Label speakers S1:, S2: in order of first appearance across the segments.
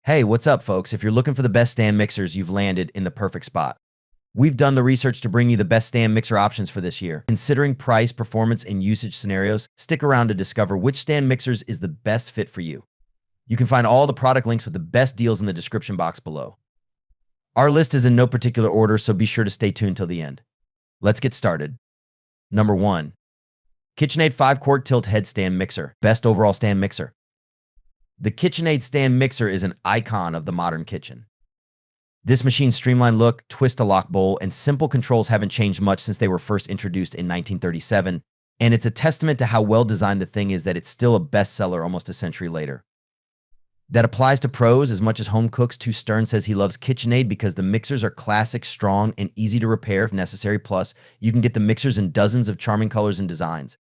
S1: Hey, what's up, folks? If you're looking for the best stand mixers, you've landed in the perfect spot. We've done the research to bring you the best stand mixer options for this year. Considering price, performance, and usage scenarios, stick around to discover which stand mixers is the best fit for you. You can find all the product links with the best deals in the description box below. Our list is in no particular order, so be sure to stay tuned till the end. Let's get started. Number 1. KitchenAid 5-quart tilt headstand mixer. Best overall stand mixer. The KitchenAid stand mixer is an icon of the modern kitchen. This machine's streamlined look, twist-a-lock bowl, and simple controls haven't changed much since they were first introduced in 1937, and it's a testament to how well designed the thing is that it's still a bestseller almost a century later. That applies to pros as much as home cooks. Too Stern says he loves KitchenAid because the mixers are classic, strong, and easy to repair if necessary. Plus, you can get the mixers in dozens of charming colors and designs.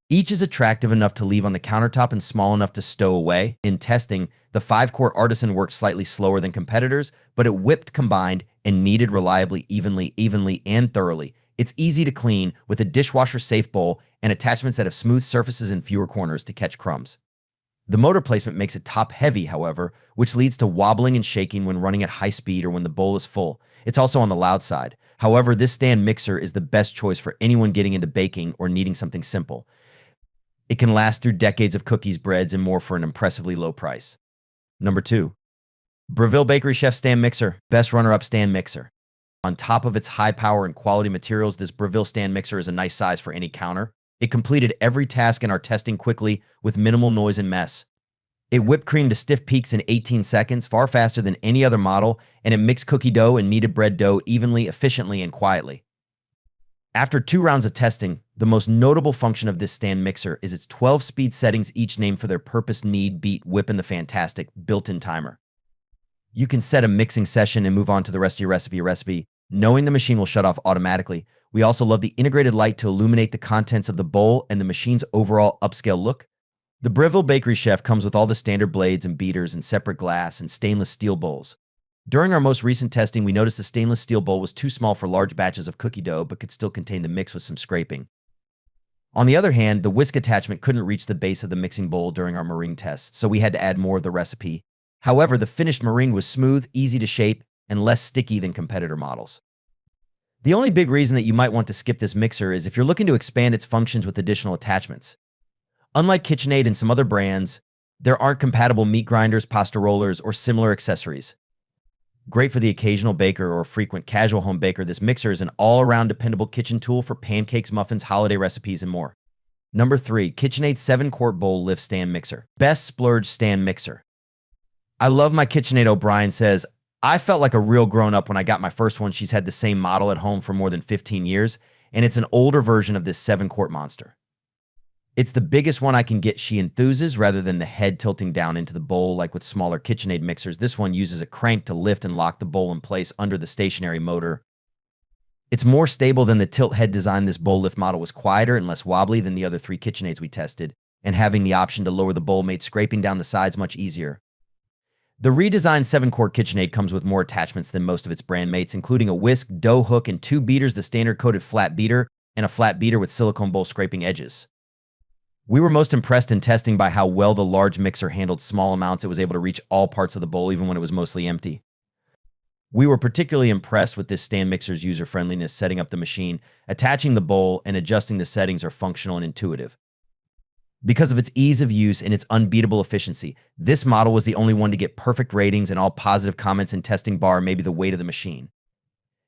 S1: Each is attractive enough to leave on the countertop and small enough to stow away. In testing, the 5-quart Artisan worked slightly slower than competitors, but it whipped, combined, and kneaded reliably, evenly, and thoroughly. It's easy to clean with a dishwasher-safe bowl and attachments that have smooth surfaces and fewer corners to catch crumbs. The motor placement makes it top-heavy, however, which leads to wobbling and shaking when running at high speed or when the bowl is full. It's also on the loud side. However, this stand mixer is the best choice for anyone getting into baking or needing something simple. It can last through decades of cookies, breads, and more for an impressively low price. Number 2. Breville Bakery Chef Stand Mixer. Best runner-up stand mixer. On top of its high power and quality materials, this Breville stand mixer is a nice size for any counter. It completed every task in our testing quickly with minimal noise and mess. It whipped cream to stiff peaks in 18 seconds, far faster than any other model, and it mixed cookie dough and kneaded bread dough evenly, efficiently, and quietly. After 2 rounds of testing, the most notable function of this stand mixer is its 12-speed settings, each named for their purpose: knead, beat, whip, and the fantastic built-in timer. You can set a mixing session and move on to the rest of your recipe, knowing the machine will shut off automatically. We also love the integrated light to illuminate the contents of the bowl and the machine's overall upscale look. The Breville Bakery Chef comes with all the standard blades and beaters and separate glass and stainless steel bowls. During our most recent testing, we noticed the stainless steel bowl was too small for large batches of cookie dough, but could still contain the mix with some scraping. On the other hand, the whisk attachment couldn't reach the base of the mixing bowl during our meringue test, so we had to add more of the recipe. However, the finished meringue was smooth, easy to shape, and less sticky than competitor models. The only big reason that you might want to skip this mixer is if you're looking to expand its functions with additional attachments. Unlike KitchenAid and some other brands, there aren't compatible meat grinders, pasta rollers, or similar accessories. Great for the occasional baker or frequent casual home baker, this mixer is an all-around dependable kitchen tool for pancakes, muffins, holiday recipes, and more. Number 3. KitchenAid 7-quart bowl lift stand mixer. Best splurge stand mixer. I love my KitchenAid. O'Brien says, I felt like a real grown-up when I got my first one. She's had the same model at home for more than 15 years, and it's an older version of this 7-quart monster. It's the biggest one I can get, she enthuses, rather than the head tilting down into the bowl like with smaller KitchenAid mixers. This one uses a crank to lift and lock the bowl in place under the stationary motor. It's more stable than the tilt head design. This bowl lift model was quieter and less wobbly than the other 3 KitchenAids we tested, and having the option to lower the bowl made scraping down the sides much easier. The redesigned 7-quart KitchenAid comes with more attachments than most of its brand mates, including a whisk, dough hook, and 2 beaters, the standard coated flat beater, and a flat beater with silicone bowl scraping edges. We were most impressed in testing by how well the large mixer handled small amounts. It was able to reach all parts of the bowl even when it was mostly empty. We were particularly impressed with this stand mixer's user-friendliness. Setting up the machine, attaching the bowl, and adjusting the settings are functional and intuitive. Because of its ease of use and its unbeatable efficiency, this model was the only one to get perfect ratings and all positive comments in testing, bar maybe the weight of the machine.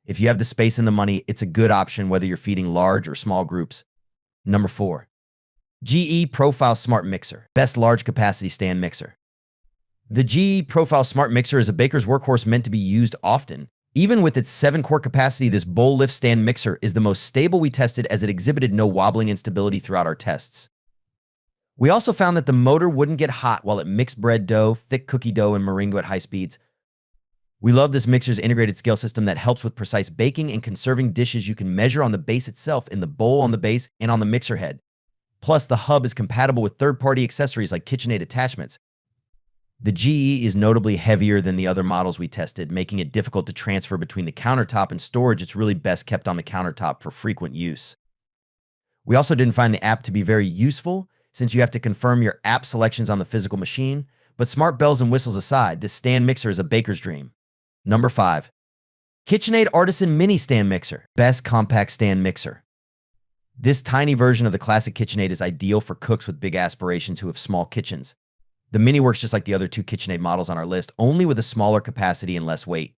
S1: If you have the space and the money, it's a good option whether you're feeding large or small groups. Number 4. GE Profile Smart Mixer. Best large capacity stand mixer. The GE Profile Smart Mixer is a baker's workhorse meant to be used often. Even with its 7-quart capacity, this bowl lift stand mixer is the most stable we tested, as it exhibited no wobbling instability throughout our tests. We also found that the motor wouldn't get hot while it mixed bread dough, thick cookie dough, and meringue at high speeds. We love this mixer's integrated scale system that helps with precise baking and conserving dishes. You can measure on the base itself, in the bowl, on the base, and on the mixer head. Plus, the hub is compatible with third-party accessories like KitchenAid attachments. The GE is notably heavier than the other models we tested, making it difficult to transfer between the countertop and storage. It's really best kept on the countertop for frequent use. We also didn't find the app to be very useful, since you have to confirm your app selections on the physical machine, But smart bells and whistles aside, this stand mixer is a baker's dream. Number 5. KitchenAid Artisan Mini Stand Mixer. Best compact stand mixer. This tiny version of the classic KitchenAid is ideal for cooks with big aspirations who have small kitchens. The Mini works just like the other two KitchenAid models on our list, only with a smaller capacity and less weight.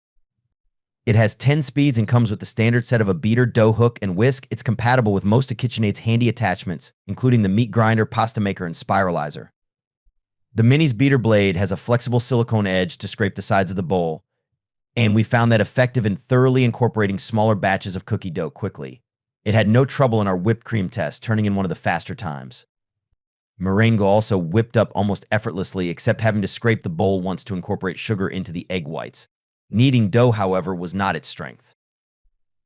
S1: It has 10 speeds and comes with the standard set of a beater, dough hook, and whisk. It's compatible with most of KitchenAid's handy attachments, including the meat grinder, pasta maker, and spiralizer. The Mini's beater blade has a flexible silicone edge to scrape the sides of the bowl, and we found that effective in thoroughly incorporating smaller batches of cookie dough quickly. It had no trouble in our whipped cream test, turning in one of the faster times. Meringue also whipped up almost effortlessly, except having to scrape the bowl once to incorporate sugar into the egg whites. Kneading dough, however, was not its strength.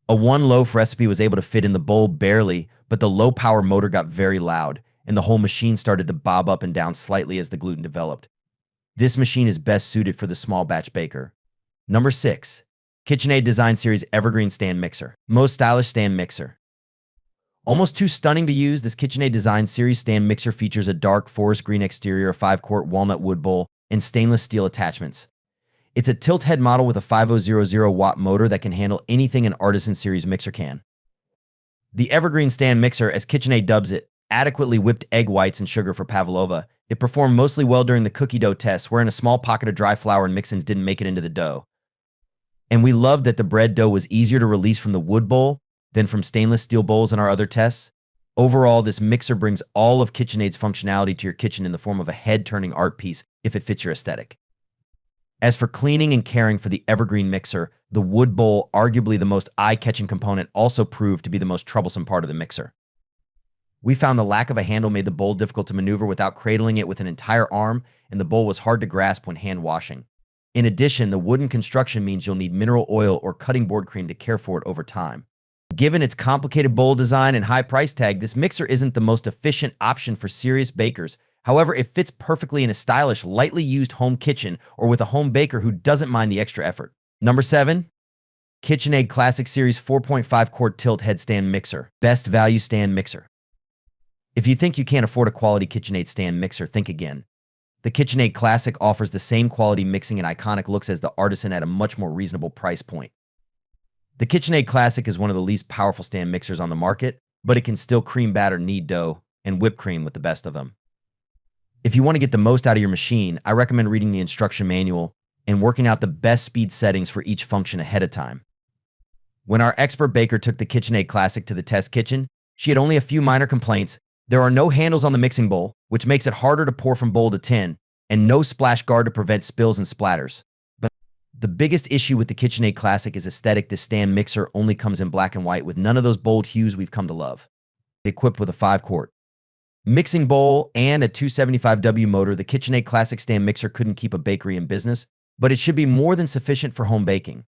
S1: A one-loaf recipe was able to fit in the bowl barely, but the low-power motor got very loud, and the whole machine started to bob up and down slightly as the gluten developed. This machine is best suited for the small batch baker. Number 6. KitchenAid Design Series Evergreen Stand Mixer. Most stylish stand mixer. Almost too stunning to use, this KitchenAid Design Series stand mixer features a dark forest green exterior, a 5-quart walnut wood bowl, and stainless steel attachments. It's a tilt-head model with a 5000-watt motor that can handle anything an Artisan Series mixer can. The Evergreen Stand Mixer, as KitchenAid dubs it, adequately whipped egg whites and sugar for pavlova. It performed mostly well during the cookie dough test, wherein a small pocket of dry flour and mix-ins didn't make it into the dough. And we loved that the bread dough was easier to release from the wood bowl than from stainless steel bowls in our other tests. Overall, this mixer brings all of KitchenAid's functionality to your kitchen in the form of a head-turning art piece if it fits your aesthetic. As for cleaning and caring for the Evergreen mixer, the wood bowl, arguably the most eye-catching component, also proved to be the most troublesome part of the mixer. We found the lack of a handle made the bowl difficult to maneuver without cradling it with an entire arm, and the bowl was hard to grasp when hand washing. In addition, the wooden construction means you'll need mineral oil or cutting board cream to care for it over time. Given its complicated bowl design and high price tag, this mixer isn't the most efficient option for serious bakers. However, it fits perfectly in a stylish, lightly used home kitchen or with a home baker who doesn't mind the extra effort. Number 7. KitchenAid Classic Series 4.5-quart tilt headstand mixer. Best value stand mixer. If you think you can't afford a quality KitchenAid stand mixer, think again. The KitchenAid Classic offers the same quality mixing and iconic looks as the Artisan at a much more reasonable price point. The KitchenAid Classic is one of the least powerful stand mixers on the market, but it can still cream batter, knead dough, and whip cream with the best of them. If you want to get the most out of your machine, I recommend reading the instruction manual and working out the best speed settings for each function ahead of time. When our expert baker took the KitchenAid Classic to the test kitchen, she had only a few minor complaints. There are no handles on the mixing bowl, which makes it harder to pour from bowl to tin, and no splash guard to prevent spills and splatters. But the biggest issue with the KitchenAid Classic is aesthetic. This stand mixer only comes in black and white with none of those bold hues we've come to love. Equipped with a 5-quart mixing bowl and a 275W motor, the KitchenAid Classic stand mixer couldn't keep a bakery in business, but it should be more than sufficient for home baking.